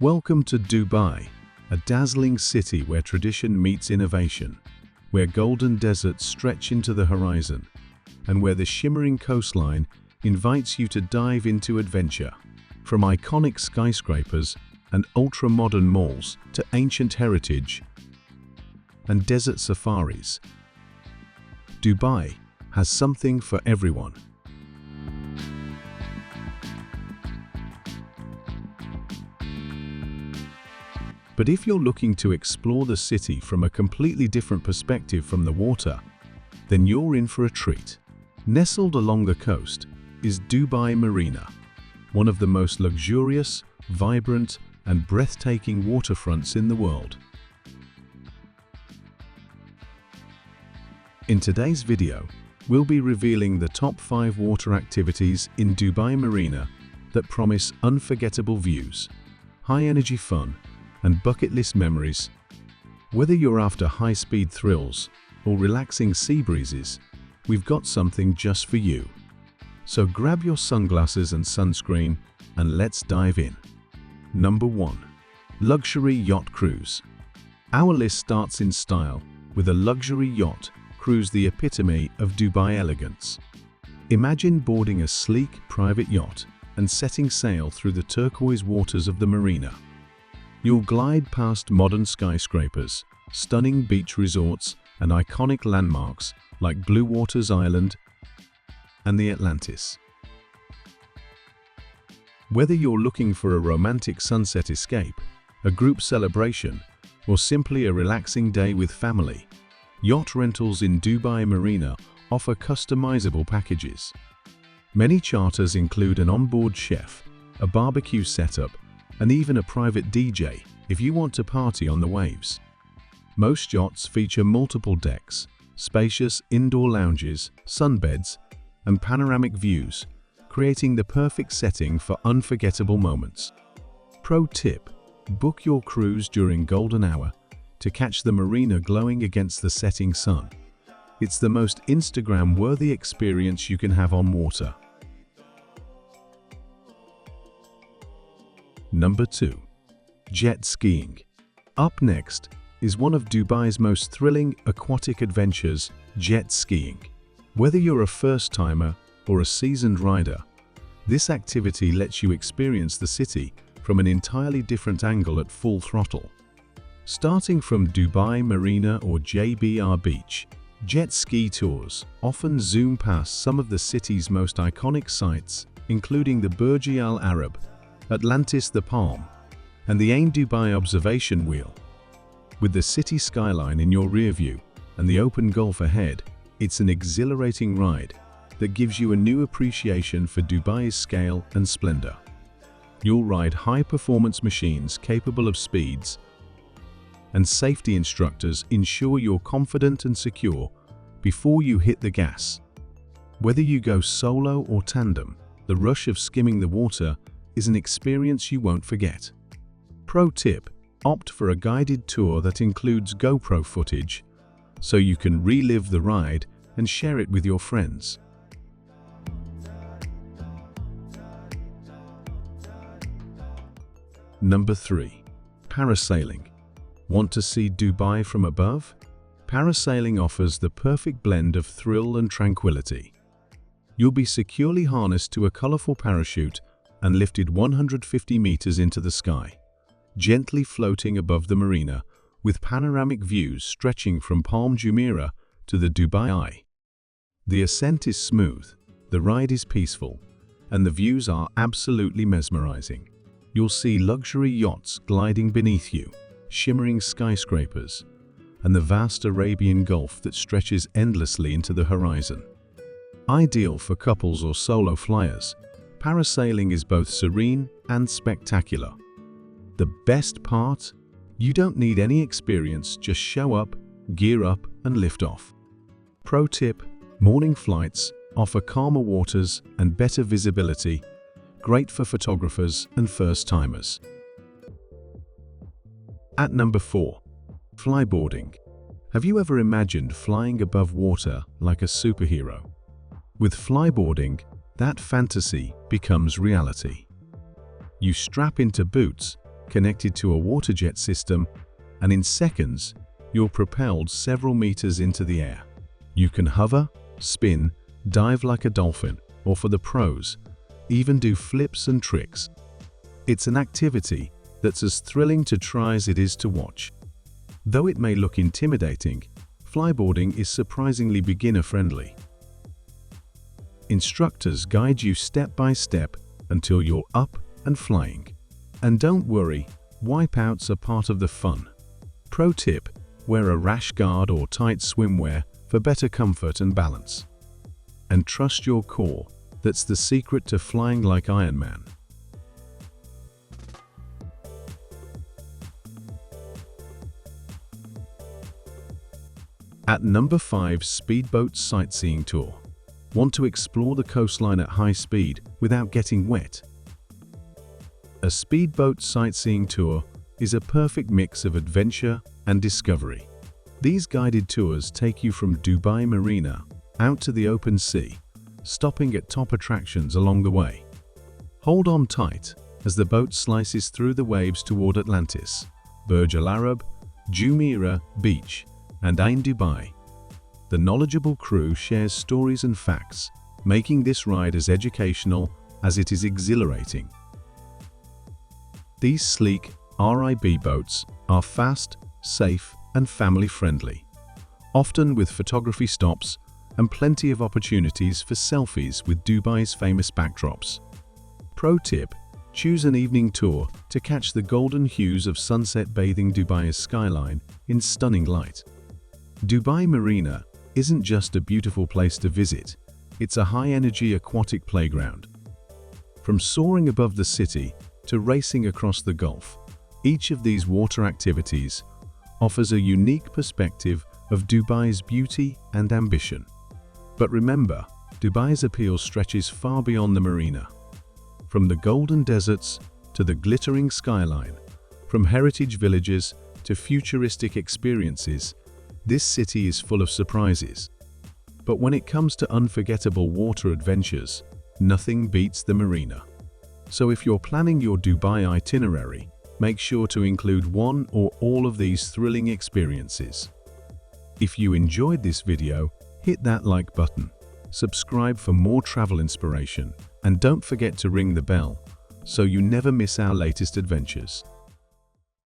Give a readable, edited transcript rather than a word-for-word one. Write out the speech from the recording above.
Welcome to Dubai, a dazzling city where tradition meets innovation, where golden deserts stretch into the horizon, and where the shimmering coastline invites you to dive into adventure. From iconic skyscrapers and ultra-modern malls to ancient heritage and desert safaris, Dubai has something for everyone. But if you're looking to explore the city from a completely different perspective from the water, then you're in for a treat. Nestled along the coast is Dubai Marina, one of the most luxurious, vibrant, and breathtaking waterfronts in the world. In today's video, we'll be revealing the top 5 water activities in Dubai Marina that promise unforgettable views, high-energy fun, and bucket list memories. Whether you're after high-speed thrills or relaxing sea breezes, we've got something just for you. So grab your sunglasses and sunscreen and let's dive in. Number 1. Luxury Yacht Cruise. Our list starts in style with a luxury yacht cruise, the epitome of Dubai elegance. Imagine boarding a sleek private yacht and setting sail through the turquoise waters of the marina. You'll glide past modern skyscrapers, stunning beach resorts, and iconic landmarks like Blue Waters Island and the Atlantis. Whether you're looking for a romantic sunset escape, a group celebration, or simply a relaxing day with family, yacht rentals in Dubai Marina offer customizable packages. Many charters include an onboard chef, a barbecue setup, and even a private DJ if you want to party on the waves. Most yachts feature multiple decks, spacious indoor lounges, sunbeds, and panoramic views, creating the perfect setting for unforgettable moments. Pro tip: book your cruise during golden hour to catch the marina glowing against the setting sun. It's the most Instagram-worthy experience you can have on water. Number 2. Jet skiing. Up next is one of Dubai's most thrilling aquatic adventures, jet skiing. Whether you're a first-timer or a seasoned rider, this activity lets you experience the city from an entirely different angle at full throttle. Starting from Dubai Marina or JBR Beach, jet ski tours often zoom past some of the city's most iconic sights, including the Burj Al Arab, Atlantis the Palm, and the Ain Dubai observation wheel. With the city skyline in your rear view and the open Gulf ahead, it's an exhilarating ride that gives you a new appreciation for Dubai's scale and splendor. You'll ride high-performance machines capable of speeds, and safety instructors ensure you're confident and secure before you hit the gas. Whether you go solo or tandem, the rush of skimming the water is an experience you won't forget. Pro tip: opt for a guided tour that includes GoPro footage so you can relive the ride and share it with your friends. Number 3. Parasailing. Want to see Dubai from above? Parasailing offers the perfect blend of thrill and tranquility. You'll be securely harnessed to a colorful parachute and lifted 150 meters into the sky, gently floating above the marina with panoramic views stretching from Palm Jumeirah to the Dubai Eye. The ascent is smooth, the ride is peaceful, and the views are absolutely mesmerizing. You'll see luxury yachts gliding beneath you, shimmering skyscrapers, and the vast Arabian Gulf that stretches endlessly into the horizon. Ideal for couples or solo flyers, parasailing is both serene and spectacular. The best part? You don't need any experience, just show up, gear up, and lift off. Pro tip: morning flights offer calmer waters and better visibility, great for photographers and first-timers. At number 4. Flyboarding. Have you ever imagined flying above water like a superhero? With flyboarding, that fantasy becomes reality. You strap into boots connected to a water jet system, and in seconds, you're propelled several meters into the air. You can hover, spin, dive like a dolphin, or for the pros, even do flips and tricks. It's an activity that's as thrilling to try as it is to watch. Though it may look intimidating, flyboarding is surprisingly beginner-friendly. Instructors guide you step by step until you're up and flying. And don't worry, wipeouts are part of the fun. Pro tip: wear a rash guard or tight swimwear for better comfort and balance. And trust your core, that's the secret to flying like Iron Man. At number 5, Speedboat Sightseeing Tour. Want to explore the coastline at high speed without getting wet? A speedboat sightseeing tour is a perfect mix of adventure and discovery. These guided tours take you from Dubai Marina out to the open sea, stopping at top attractions along the way. Hold on tight as the boat slices through the waves toward Atlantis, Burj Al Arab, Jumeirah Beach, and Ain Dubai. The knowledgeable crew shares stories and facts, making this ride as educational as it is exhilarating. These sleek RIB boats are fast, safe, and family-friendly, often with photography stops and plenty of opportunities for selfies with Dubai's famous backdrops. Pro tip: choose an evening tour to catch the golden hues of sunset bathing Dubai's skyline in stunning light. Dubai Marina isn't just a beautiful place to visit, it's a high-energy aquatic playground. From soaring above the city to racing across the Gulf, each of these water activities offers a unique perspective of Dubai's beauty and ambition. But remember, Dubai's appeal stretches far beyond the marina. From the golden deserts to the glittering skyline, from heritage villages to futuristic experiences, this city is full of surprises. But when it comes to unforgettable water adventures, nothing beats the marina. So if you're planning your Dubai itinerary, make sure to include one or all of these thrilling experiences. If you enjoyed this video, hit that like button, subscribe for more travel inspiration, and don't forget to ring the bell so you never miss our latest adventures.